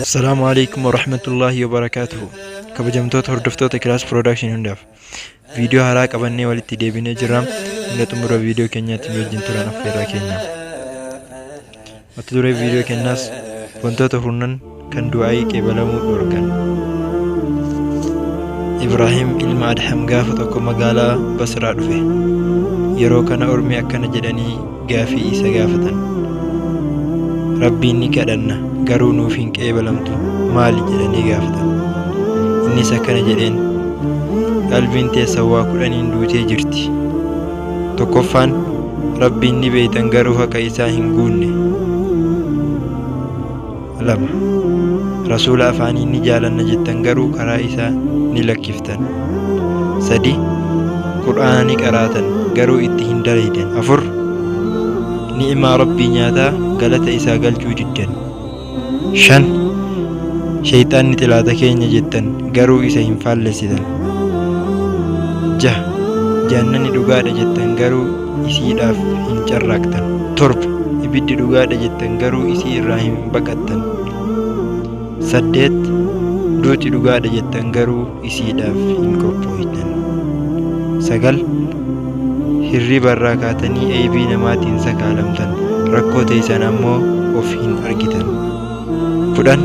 السلام عليكم ورحمة الله وبركاته. كبجمتوت هردفتوت كلاس برودكشن هنداف فيديو هراك أبني والتي ديبيني جرام نتمر فيديو كنيا تميجين ترانا فيرا كنيا وتدري فيديو كناس بنتوت هرنن كان دعائي كبلامو دوركان إبراهيم إلما أدحم غافتو مقالا بسرا دفه yeroo kana ormi akkana jedhanii gaafii isa gaafatan rabbiin ni kadhanna garuu nuuf hin qeebalamtu maali jedhanii gaafatan innis akkana jedheen qalbiin teessa waa kudhaniin duutee jirti tokkoffaan rabbiin ni beeytan garuu haqa isaa hin guunne lama rasuula afaaniin ni jaalanna jettan garuu karaa isaa ni lakkiftan sadi qur'aana ni qaraatan garuu itti hin daleyden afur ni'imaa rabbii nyaataa galata isaa galchuu diddan shan shayxaanni xilaata keenya jettan garuu isa hin faallessitan jannanni dhugaadha jettan garuu isiidhaaf hin carraaqtan torba ibiddi dhugaadha jettan garuu isii irraa hin baqattan saddeet duuti dhugaadha jettan garuu isiidhaaf hin qophooytan sagal hirriba irraa kaatanii eebii namaatiin sakaalamtan rakkoo teessan ammoo of hin argitan kudhan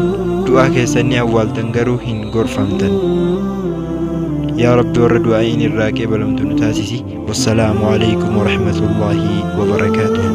du'aa keessan ni awwaaltan garuu hin gorfamtan yaa rabbi warra du'aa'iin irraa qeebalamtu nu taasisi wassalaamu alaykum warahmatullaahi wabarakaatuh